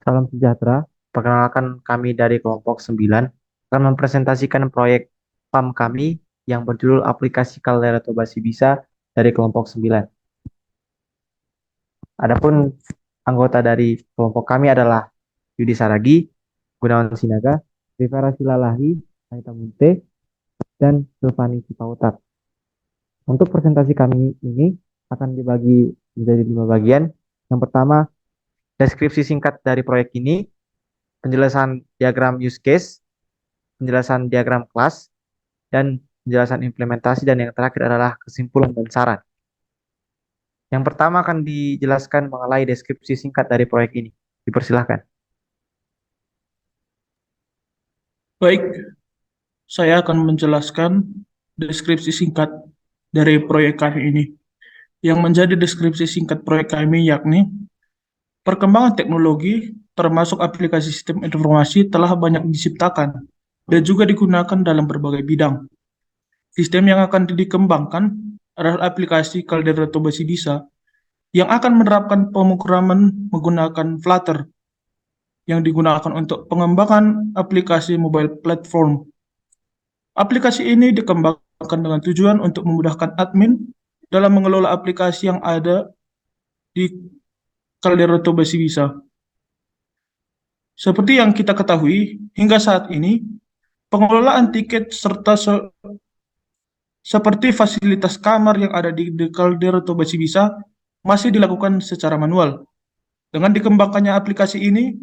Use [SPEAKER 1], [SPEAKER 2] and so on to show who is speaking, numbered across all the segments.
[SPEAKER 1] Salam sejahtera. Perkenalkan kami dari kelompok 9 akan mempresentasikan proyek PAM kami yang berjudul Aplikasi Kaldera Tobasi Bisa dari kelompok 9. Adapun anggota dari kelompok kami adalah Yudi Saragi, Gunawan Sinaga, Rifara Silalahi, Anita Munte, dan Silvani Sipautat. Untuk presentasi kami ini akan dibagi menjadi 5 bagian. Yang pertama, deskripsi singkat dari proyek ini, penjelasan diagram use case, penjelasan diagram kelas, dan penjelasan implementasi, dan yang terakhir adalah kesimpulan dan saran. Yang pertama akan dijelaskan mengenai deskripsi singkat dari proyek ini. Dipersilahkan.
[SPEAKER 2] Baik, saya akan menjelaskan deskripsi singkat dari proyek kami ini. Yang menjadi deskripsi singkat proyek kami yakni perkembangan teknologi termasuk aplikasi sistem informasi telah banyak diciptakan dan juga digunakan dalam berbagai bidang. Sistem yang akan dikembangkan adalah aplikasi Caldera Tobasi Bisa yang akan menerapkan pemrograman menggunakan Flutter yang digunakan untuk pengembangan aplikasi mobile platform. Aplikasi ini dikembangkan dengan tujuan untuk memudahkan admin dalam mengelola aplikasi yang ada di Caldera Tobasi Bisa. Seperti yang kita ketahui, hingga saat ini, pengelolaan tiket serta seperti fasilitas kamar yang ada di Caldera Tobasi Bisa masih dilakukan secara manual. Dengan dikembangkannya aplikasi ini,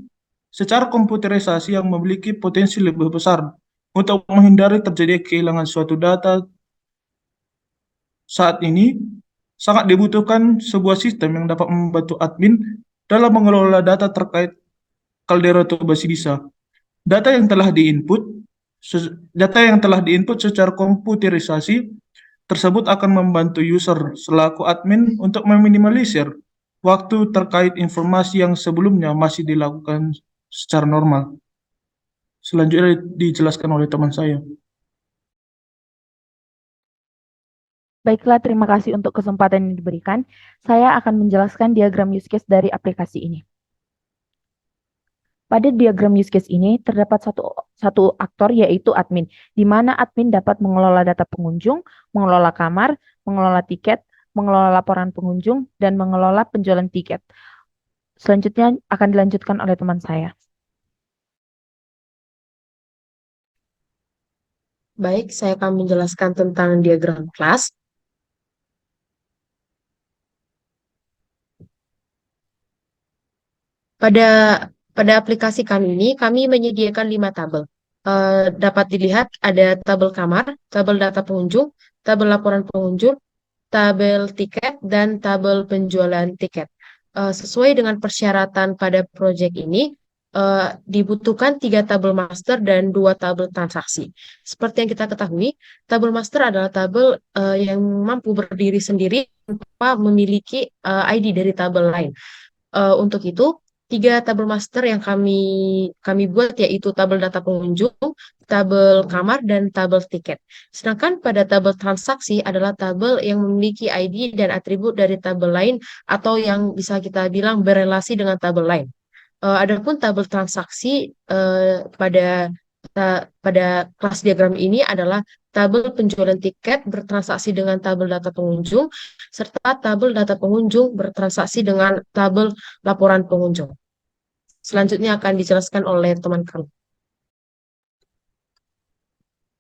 [SPEAKER 2] secara komputerisasi yang memiliki potensi lebih besar untuk menghindari terjadi kehilangan suatu data saat ini, sangat dibutuhkan sebuah sistem yang dapat membantu admin dalam mengelola data terkait Caldera Tobasi Bisa. Data yang telah diinput, data yang telah diinput secara komputerisasi tersebut akan membantu user selaku admin untuk meminimalisir waktu terkait informasi yang sebelumnya masih dilakukan secara normal. Selanjutnya dijelaskan oleh teman saya.
[SPEAKER 3] Baiklah, terima kasih untuk kesempatan yang diberikan. Saya akan menjelaskan diagram use case dari aplikasi ini. Pada diagram use case ini terdapat satu aktor yaitu admin, di mana admin dapat mengelola data pengunjung, mengelola kamar, mengelola tiket, mengelola laporan pengunjung, dan mengelola penjualan tiket. Selanjutnya akan dilanjutkan oleh teman saya.
[SPEAKER 4] Baik, saya akan menjelaskan tentang diagram kelas. Pada pada aplikasi kami ini, kami menyediakan 5 tabel. Dapat dilihat ada tabel kamar, tabel data pengunjung, tabel laporan pengunjung, tabel tiket, dan tabel penjualan tiket. Sesuai dengan persyaratan pada proyek ini, dibutuhkan 3 tabel master dan 2 tabel transaksi. Seperti yang kita ketahui, tabel master adalah tabel yang mampu berdiri sendiri tanpa memiliki ID dari tabel lain. Untuk itu, 3 tabel master yang kami buat yaitu tabel data pengunjung, tabel kamar, dan tabel tiket. Sedangkan pada tabel transaksi adalah tabel yang memiliki ID dan atribut dari tabel lain atau yang bisa kita bilang berelasi dengan tabel lain. Adapun tabel transaksi pada kelas diagram ini adalah tabel penjualan tiket bertransaksi dengan tabel data pengunjung, serta tabel data pengunjung bertransaksi dengan tabel laporan pengunjung. Selanjutnya akan dijelaskan oleh teman kami.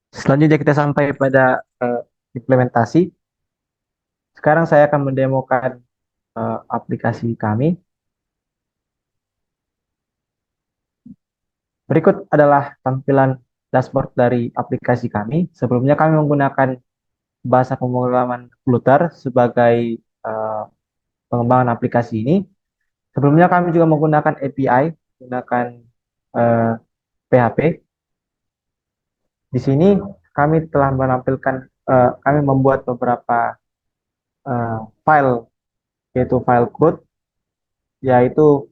[SPEAKER 1] Selanjutnya kita sampai pada implementasi. Sekarang saya akan mendemokan aplikasi kami. Berikut adalah tampilan dashboard dari aplikasi kami. Sebelumnya kami menggunakan bahasa pemrograman Flutter sebagai eh, pengembangan aplikasi ini. Sebelumnya kami juga menggunakan API, menggunakan eh, PHP. Di sini kami telah menampilkan, kami membuat beberapa file, yaitu file code, yaitu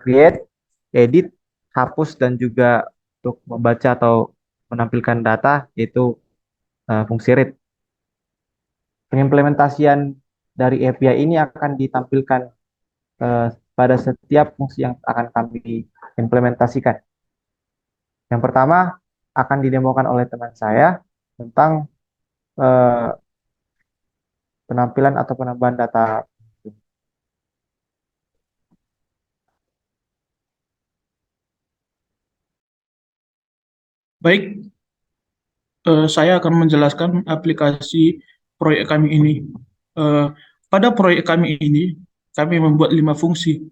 [SPEAKER 1] create, edit, hapus, dan juga untuk membaca atau menampilkan data, yaitu fungsi read. Pengimplementasian dari API ini akan ditampilkan pada setiap fungsi yang akan kami implementasikan. Yang pertama akan didemokan oleh teman saya tentang eh, penampilan atau penambahan data.
[SPEAKER 2] Baik, saya akan menjelaskan aplikasi proyek kami ini. Eh, Pada proyek kami ini, kami membuat 5 fungsi,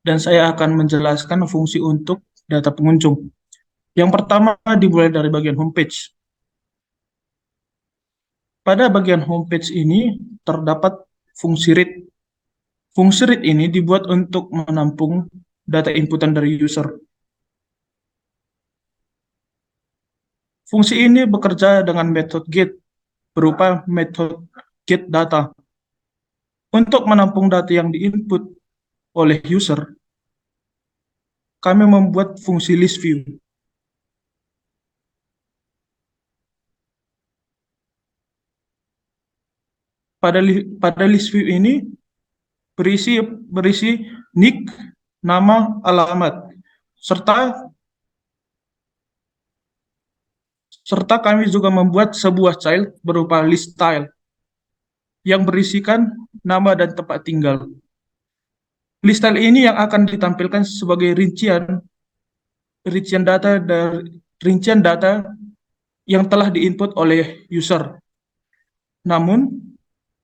[SPEAKER 2] dan saya akan menjelaskan fungsi untuk data pengunjung. Yang pertama dimulai dari bagian homepage. Pada bagian homepage ini terdapat fungsi read. Fungsi read ini dibuat untuk menampung data inputan dari user. Fungsi ini bekerja dengan metode get berupa metode get data. Untuk menampung data yang diinput oleh user, kami membuat fungsi list view. Pada list view ini berisi nick, nama, alamat, serta kami juga membuat sebuah child berupa list style yang berisikan nama dan tempat tinggal. List style ini yang akan ditampilkan sebagai rincian data yang telah diinput oleh user. Namun,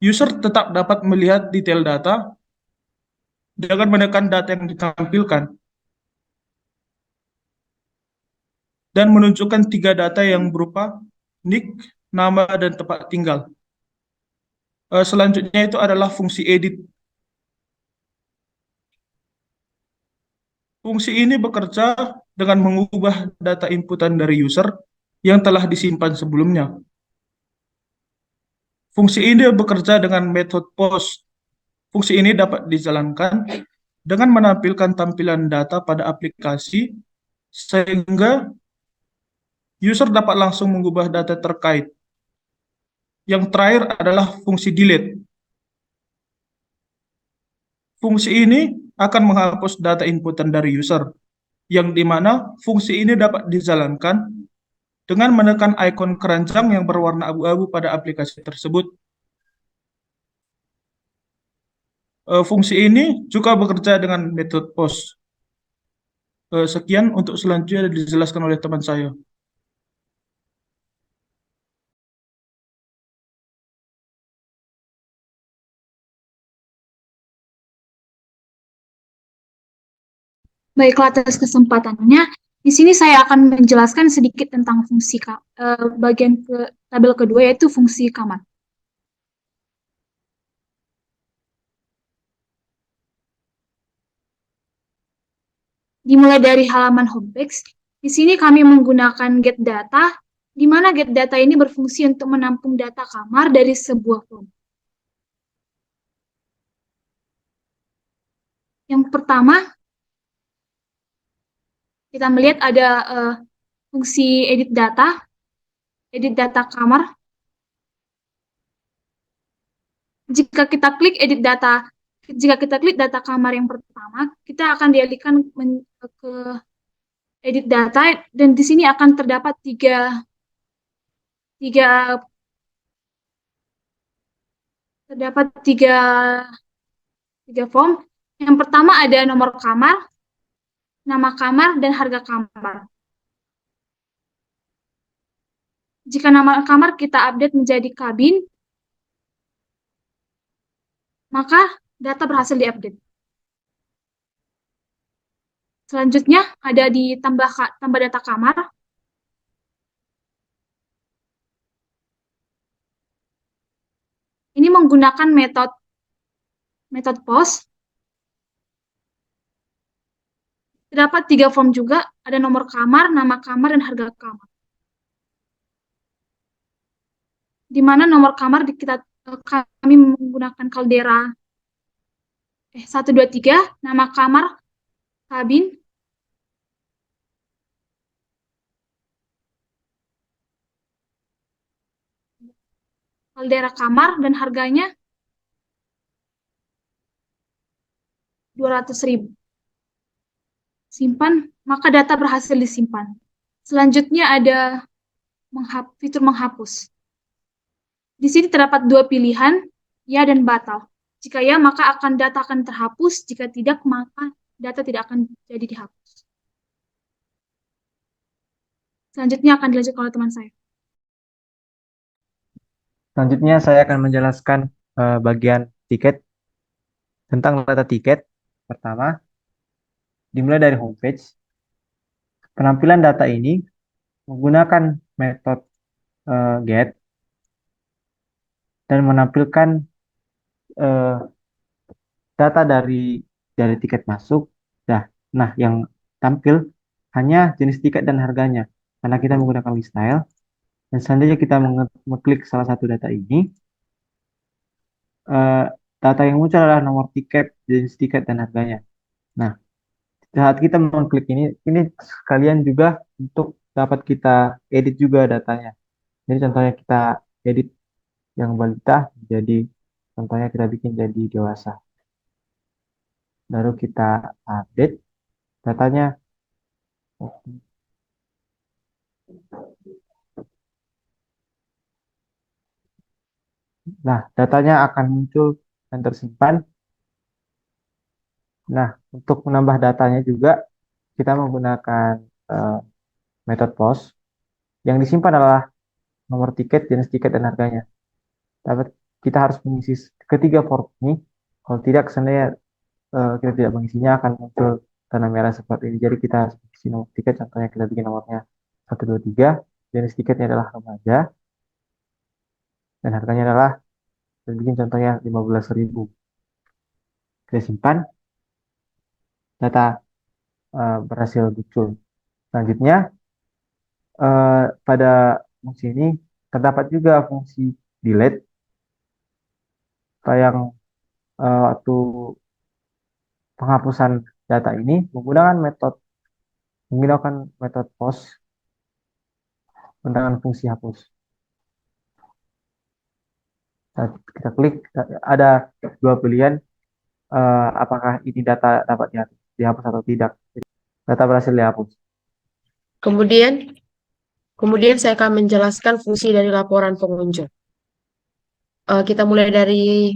[SPEAKER 2] user tetap dapat melihat detail data dengan menekan data yang ditampilkan dan menunjukkan 3 data yang berupa nick, nama, dan tempat tinggal. Selanjutnya itu adalah fungsi edit. Fungsi ini bekerja dengan mengubah data inputan dari user yang telah disimpan sebelumnya. Fungsi ini bekerja dengan metode post. Fungsi ini dapat dijalankan dengan menampilkan tampilan data pada aplikasi sehingga user dapat langsung mengubah data terkait. Yang terakhir adalah fungsi delete. Fungsi ini akan menghapus data inputan dari user, yang dimana fungsi ini dapat dijalankan dengan menekan ikon keranjang yang berwarna abu-abu pada aplikasi tersebut. Fungsi ini juga bekerja dengan metode post. Sekian untuk selanjutnya dijelaskan oleh teman saya.
[SPEAKER 5] Baiklah, atas kesempatannya, di sini saya akan menjelaskan sedikit tentang fungsi bagian tabel kedua, yaitu fungsi kamar. Dimulai dari halaman homepage, di sini kami menggunakan get data, di mana get data ini berfungsi untuk menampung data kamar dari sebuah form. Yang pertama, kita melihat ada fungsi edit data kamar. Jika kita klik data kamar yang pertama, kita akan dialihkan ke edit data, dan di sini akan terdapat tiga form. Yang pertama ada nomor kamar, nama kamar, dan harga kamar. Jika nama kamar kita update menjadi kabin, maka data berhasil diupdate. Selanjutnya ada di tambah data kamar. Ini menggunakan metode post. Terdapat 3 form juga, ada nomor kamar, nama kamar, dan harga kamar. Di mana nomor kamar kami menggunakan kaldera 1, 2, 3, nama kamar kabin, kaldera kamar, dan harganya 200.000. Simpan. maka data berhasil disimpan. Selanjutnya ada fitur menghapus. Di sini terdapat dua pilihan, ya dan batal. Jika ya, maka data akan terhapus. Jika tidak, maka data tidak akan jadi dihapus. Selanjutnya akan dilanjutkan oleh teman saya.
[SPEAKER 1] Selanjutnya saya akan menjelaskan bagian tiket. Tentang data tiket, pertama, dimulai dari homepage. Penampilan data ini menggunakan metode get dan menampilkan eh, data dari tiket masuk. Nah, yang tampil hanya jenis tiket dan harganya. Karena kita menggunakan list style, dan selanjutnya kita mengklik salah satu data ini, eh, data yang muncul adalah nomor tiket, jenis tiket, dan harganya. Nah, saat kita mengklik ini sekalian juga untuk dapat kita edit juga datanya. Jadi contohnya kita edit yang balita, jadi contohnya kita bikin jadi dewasa. Baru kita update datanya. Nah, datanya akan muncul dan tersimpan. Nah, untuk menambah datanya juga kita menggunakan eh, metode post. Yang disimpan adalah nomor tiket, jenis tiket, dan harganya. Tapi kita harus mengisi ketiga form ini. Kalau tidak, seandainya kita tidak mengisinya akan muncul tanda merah seperti ini. Jadi kita harus mengisi nomor tiket. Contohnya kita bikin nomornya 123. Jenis tiketnya adalah remaja. Dan harganya adalah, kita bikin contohnya 15.000. Kita simpan. Data berhasil muncul. Selanjutnya, pada fungsi ini terdapat juga fungsi delete. Yang waktu penghapusan data ini menggunakan metode post dengan fungsi hapus. Nah, kita klik, ada dua pilihan, apakah ini data dapat dihapus atau tidak. Data berhasil dihapus.
[SPEAKER 4] Kemudian saya akan menjelaskan fungsi dari laporan pengunjung. Kita mulai dari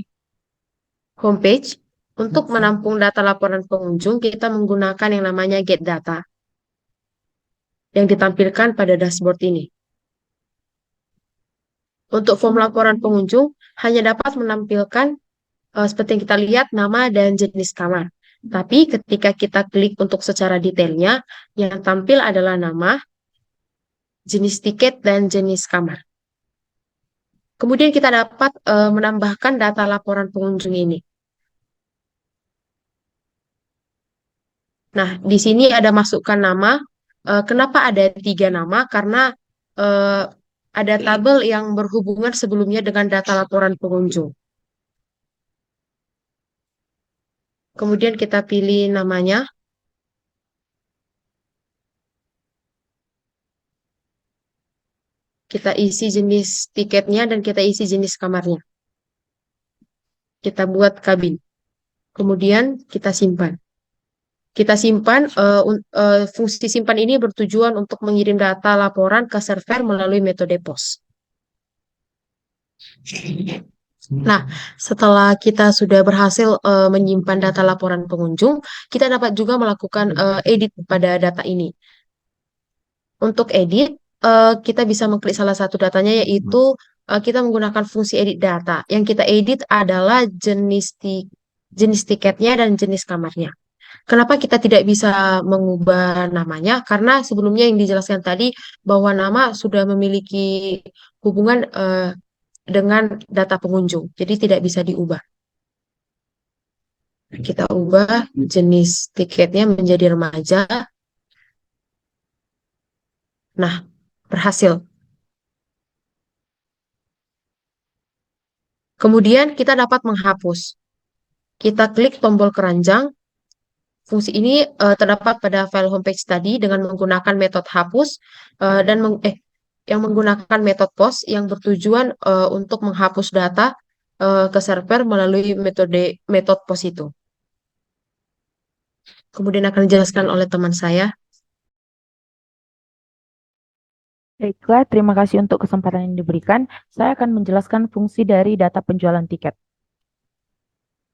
[SPEAKER 4] homepage. Untuk menampung data laporan pengunjung, kita menggunakan yang namanya get data yang ditampilkan pada dashboard ini. Untuk form laporan pengunjung hanya dapat menampilkan seperti yang kita lihat nama dan jenis kamar. Tapi ketika kita klik untuk secara detailnya, yang tampil adalah nama, jenis tiket, dan jenis kamar. Kemudian kita dapat menambahkan data laporan pengunjung ini. Nah, di sini ada masukkan nama. Kenapa ada 3 nama? Karena ada tabel yang berhubungan sebelumnya dengan data laporan pengunjung. Kemudian kita pilih namanya. Kita isi jenis tiketnya dan kita isi jenis kamarnya. Kita buat kabin. Kemudian kita simpan. Fungsi simpan ini bertujuan untuk mengirim data laporan ke server melalui metode POS. Nah, setelah kita sudah berhasil menyimpan data laporan pengunjung, kita dapat juga melakukan edit pada data ini. Untuk edit, kita bisa mengklik salah satu datanya, yaitu kita menggunakan fungsi edit data. Yang kita edit adalah jenis tiketnya dan jenis kamarnya. Kenapa kita tidak bisa mengubah namanya? Karena sebelumnya yang dijelaskan tadi bahwa nama sudah memiliki hubungan dengan data pengunjung, jadi tidak bisa diubah. Kita ubah jenis tiketnya menjadi remaja. Nah, berhasil. Kemudian kita dapat menghapus. Kita klik tombol keranjang. Fungsi ini terdapat pada file homepage tadi dengan menggunakan metode hapus yang menggunakan metode post yang bertujuan untuk menghapus data ke server melalui metode post itu. Kemudian akan dijelaskan oleh teman saya.
[SPEAKER 3] Baiklah, terima kasih untuk kesempatan yang diberikan. Saya akan menjelaskan fungsi dari data penjualan tiket.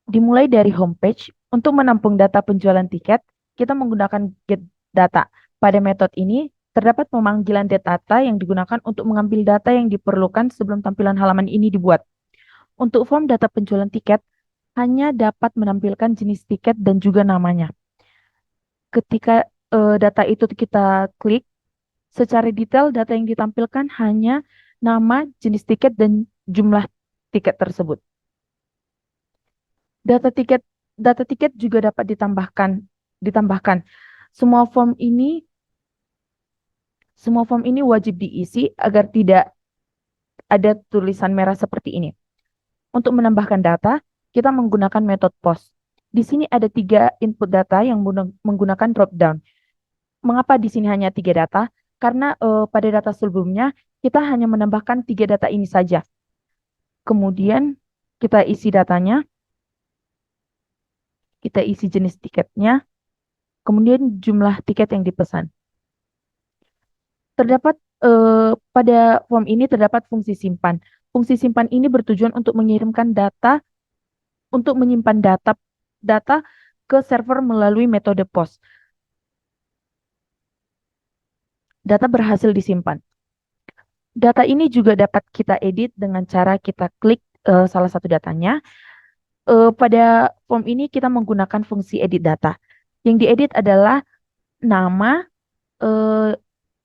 [SPEAKER 3] Dimulai dari homepage, untuk menampung data penjualan tiket, kita menggunakan get data. Pada metode ini, terdapat pemanggilan get data yang digunakan untuk mengambil data yang diperlukan sebelum tampilan halaman ini dibuat. Untuk form data penjualan tiket, hanya dapat menampilkan jenis tiket dan juga namanya. Ketika data itu kita klik, secara detail data yang ditampilkan hanya nama, jenis tiket, dan jumlah tiket tersebut. Data tiket juga dapat ditambahkan. Semua form ini wajib diisi agar tidak ada tulisan merah seperti ini. Untuk menambahkan data, kita menggunakan metode POST. Di sini ada 3 input data yang menggunakan drop down. Mengapa di sini hanya 3 data? Karena pada data sebelumnya kita hanya menambahkan 3 data ini saja. Kemudian kita isi datanya, kita isi jenis tiketnya, kemudian jumlah tiket yang dipesan. Terdapat pada form ini terdapat fungsi simpan. Fungsi simpan ini bertujuan untuk mengirimkan data, untuk menyimpan data ke server melalui metode POST. Data berhasil disimpan. Data ini juga dapat kita edit dengan cara kita klik salah satu datanya. Pada form ini kita menggunakan fungsi edit data. Yang diedit adalah nama,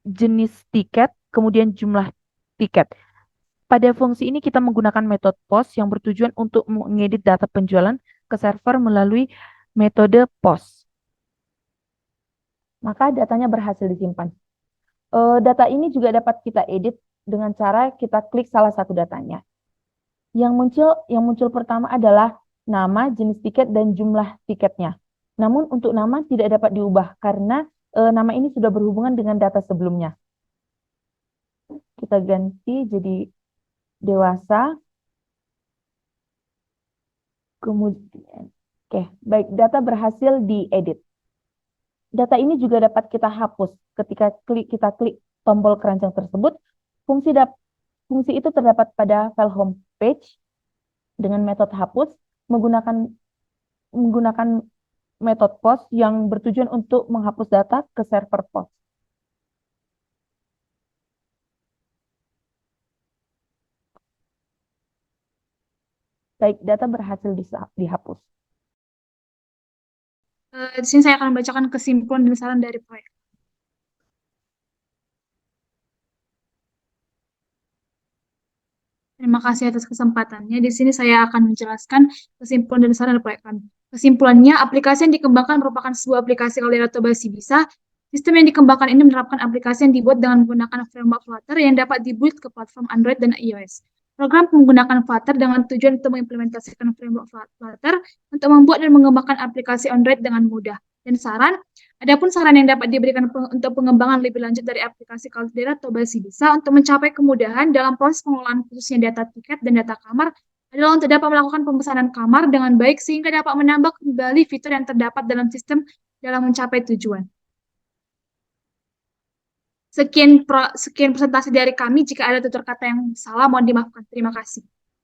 [SPEAKER 3] jenis tiket, kemudian jumlah tiket. Pada fungsi ini kita menggunakan metode POST yang bertujuan untuk mengedit data penjualan ke server melalui metode POST. Maka datanya berhasil disimpan. Data ini juga dapat kita edit dengan cara kita klik salah satu datanya. Yang muncul pertama adalah nama, jenis tiket, dan jumlah tiketnya. Namun untuk nama tidak dapat diubah karena nama ini sudah berhubungan dengan data sebelumnya. Kita ganti jadi dewasa. Kemudian, oke, baik, data berhasil diedit. Data ini juga dapat kita hapus. Ketika kita klik tombol keranjang tersebut, fungsi itu terdapat pada file homepage dengan metode hapus menggunakan metode POST yang bertujuan untuk menghapus data ke server POST. Baik, data berhasil dihapus.
[SPEAKER 5] Di sini saya akan membacakan kesimpulan dan saran dari proyek. Terima kasih atas kesempatannya. Di sini saya akan menjelaskan kesimpulan dan saran dari proyek kami. Kesimpulannya, aplikasi yang dikembangkan merupakan sebuah aplikasi kalau atau basi bisa. Sistem yang dikembangkan ini menerapkan aplikasi yang dibuat dengan menggunakan framework Flutter yang dapat dibuat ke platform Android dan iOS. Program menggunakan Flutter dengan tujuan untuk mengimplementasikan framework Flutter untuk membuat dan mengembangkan aplikasi Android dengan mudah. Dan adapun saran yang dapat diberikan untuk pengembangan lebih lanjut dari aplikasi Caldera atau Basi bisa untuk mencapai kemudahan dalam proses pengelolaan khususnya data tiket dan data kamar adalah untuk dapat melakukan pemesanan kamar dengan baik sehingga dapat menambah kembali fitur yang terdapat dalam sistem dalam mencapai tujuan. Sekian presentasi dari kami. Jika ada tutur kata yang salah, mohon dimaafkan. Terima kasih.